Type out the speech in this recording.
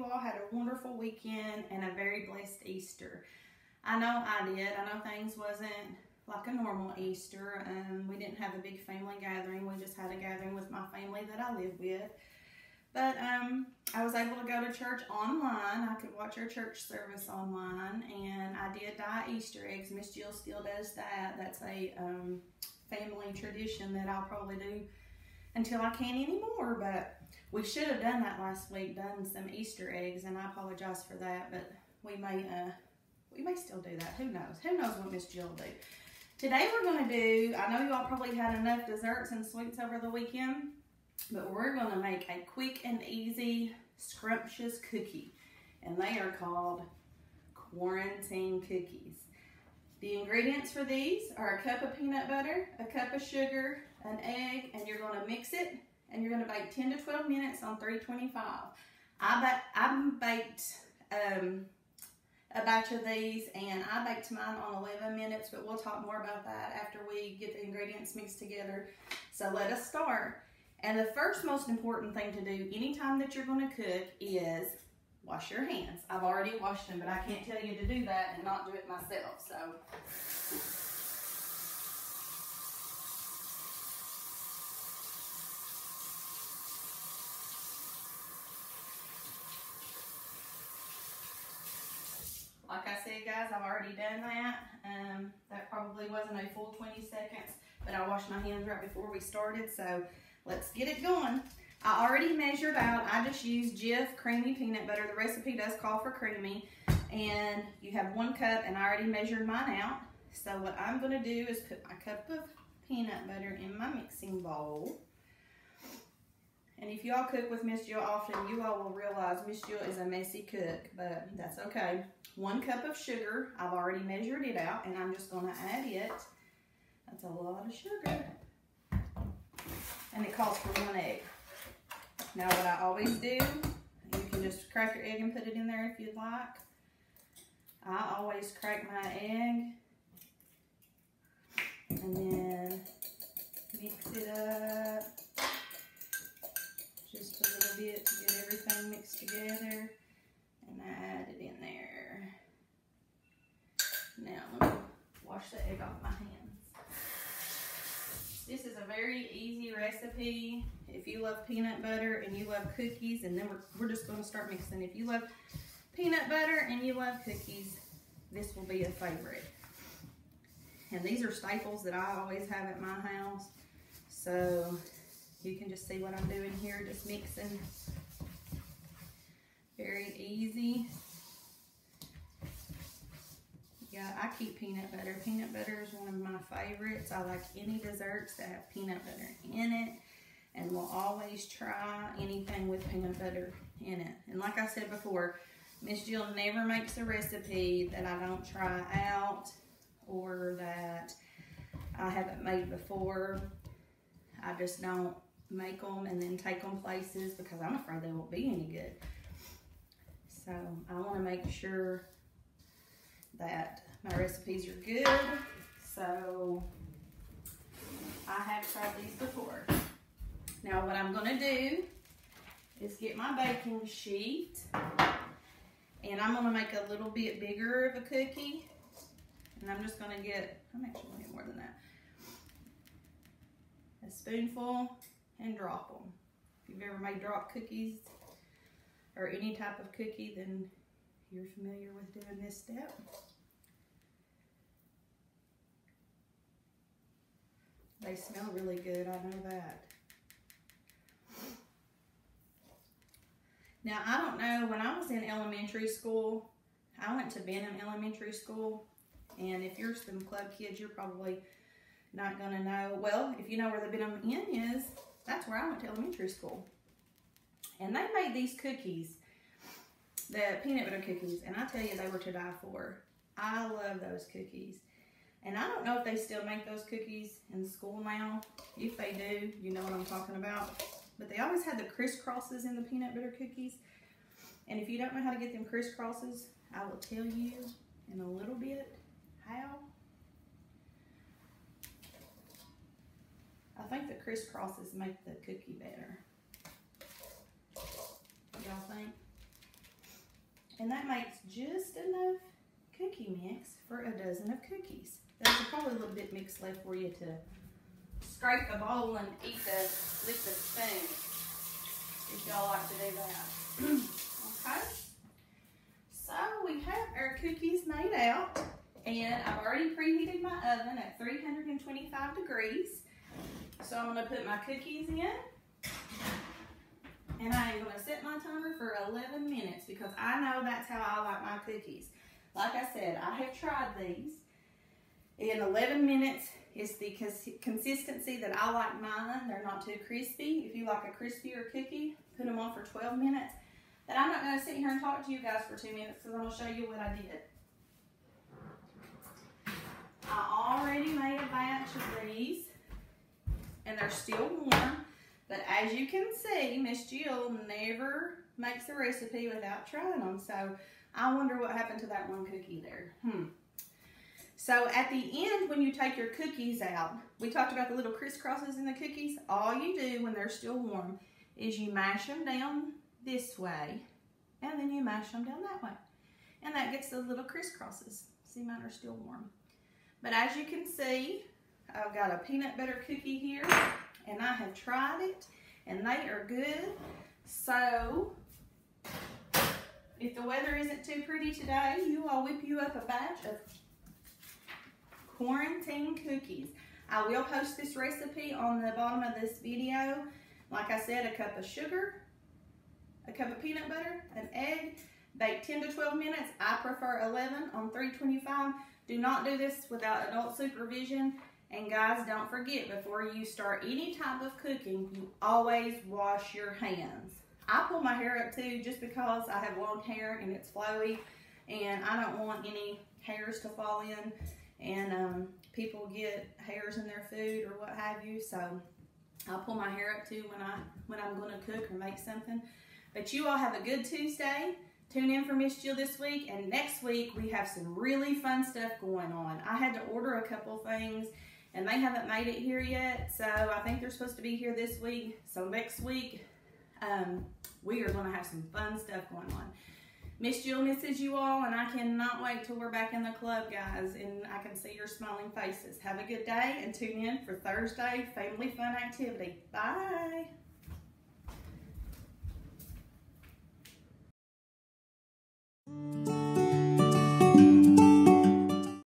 you all had a wonderful weekend and a very blessed Easter. I know I did. I know things wasn't like a normal Easter. We didn't have a big family gathering. We just had a gathering with my family that I live with. But I was able to go to church online. I could watch our church service online, and I did dye Easter eggs. Miss Jill still does that. That's a family tradition that I'll probably do until I can't anymore. But we should have done that last week, done some Easter eggs, and I apologize for that. But we may still do that. Who knows? Who knows what Miss Jill will do? Today we're going to do, I know you all probably had enough desserts and sweets over the weekend, but we're going to make a quick and easy scrumptious cookie, and they are called quarantine cookies. The ingredients for these are a cup of peanut butter, a cup of sugar, an egg, and you're going to mix it, and you're going to bake 10 to 12 minutes on 325. I baked a batch of these, and I baked mine on 11 minutes, but we'll talk more about that after we get the ingredients mixed together. So let us start. And the first most important thing to do anytime that you're going to cook is wash your hands. I've already washed them, but I can't tell you to do that and not do it myself. So like I said, guys, I've already done that. That probably wasn't a full 20 seconds, but I washed my hands right before we started, so let's get it going. I already measured out. I just used Jif creamy peanut butter. The recipe does call for creamy, and you have 1 cup, and I already measured mine out. So what I'm going to do is put my cup of peanut butter in my mixing bowl. And if you all cook with Miss Jill often, you all will realize Miss Jill is a messy cook, but that's okay. 1 cup of sugar. I've already measured it out, and I'm just going to add it. That's a lot of sugar. And it calls for 1 egg. Now what I always do, you can just crack your egg and put it in there if you'd like. I always crack my egg and then mix it up just a little bit to get everything mixed together, and I add it in there. Now let me wash the egg off my hands. This is a very easy recipe if you love peanut butter and you love cookies, and then we're just going to start mixing. If you love peanut butter and you love cookies, this will be a favorite. And these are staples that I always have at my house, so you can just see what I'm doing here, just mixing. Very easy. Yeah, I keep peanut butter. Peanut butter is one of my favorites. I like any desserts that have peanut butter in it, and will always try anything with peanut butter in it. And like I said before, Miss Jill never makes a recipe that I don't try out or that I haven't made before. I just don't make them and then take them places because I'm afraid they won't be any good. So I want to make sure that my recipes are good. So I have tried these before. Now what I'm going to do is get my baking sheet, and I'm going to make a little bit bigger of a cookie, and I'm just going to get, I'm actually going to get more than that, a spoonful, and drop them. If you've ever made drop cookies or any type of cookie, then you're familiar with doing this step. They smell really good, I know that. Now, I don't know, when I was in elementary school, I went to Benham Elementary School, and if you're some club kids, you're probably not going to know. Well, if you know where the Benham Inn is, that's where I went to elementary school. And they made these cookies, the peanut butter cookies, and I tell you, they were to die for. I love those cookies. And I don't know if they still make those cookies in school now. If they do, you know what I'm talking about. But they always had the crisscrosses in the peanut butter cookies. And if you don't know how to get them crisscrosses, I will tell you in a little bit how. I think the crisscrosses make the cookie better. Y'all think? And that makes just enough cookie mix for a dozen of cookies. There's probably a little bit mixed left for you to scrape the bowl and lick the spoon, if y'all like to do that. Okay, so we have our cookies made out, and I've already preheated my oven at 325 degrees. So I'm gonna put my cookies in, and I am gonna set my timer for 11 minutes because I know that's how I like my cookies. Like I said, I have tried these. In 11 minutes is the consistency that I like mine. They're not too crispy. If you like a crispier cookie, put them on for 12 minutes. But I'm not going to sit here and talk to you guys for 2 minutes because I'm going to show you what I did. I already made a batch of these, and they're still warm. But as you can see, Miss Jill never makes a recipe without trying them. So I wonder what happened to that one cookie there. So at the end, when you take your cookies out, we talked about the little crisscrosses in the cookies. All you do when they're still warm is you mash them down this way, and then you mash them down that way. And that gets the little crisscrosses. See, mine are still warm. But as you can see, I've got a peanut butter cookie here, and I have tried it, and they are good. So if the weather isn't too pretty today, I'll whip you up a batch of quarantine cookies. I will post this recipe on the bottom of this video. Like I said, a cup of sugar, a cup of peanut butter, an egg, bake 10 to 12 minutes. I prefer 11 on 325. Do not do this without adult supervision. And guys, don't forget, before you start any type of cooking, you always wash your hands. I pull my hair up too just because I have long hair and it's flowy, and I don't want any hairs to fall in and people get hairs in their food or what have you. So I'll pull my hair up too when I'm going to cook or make something. But you all have a good Tuesday. Tune in for Miss Jill this week, and next week we have some really fun stuff going on. I had to order a couple things, and they haven't made it here yet, so I think they're supposed to be here this week. So next week, we are going to have some fun stuff going on. Miss Jill misses you all, and I cannot wait till we're back in the club, guys, and I can see your smiling faces. Have a good day, and tune in for Thursday Family Fun Activity. Bye.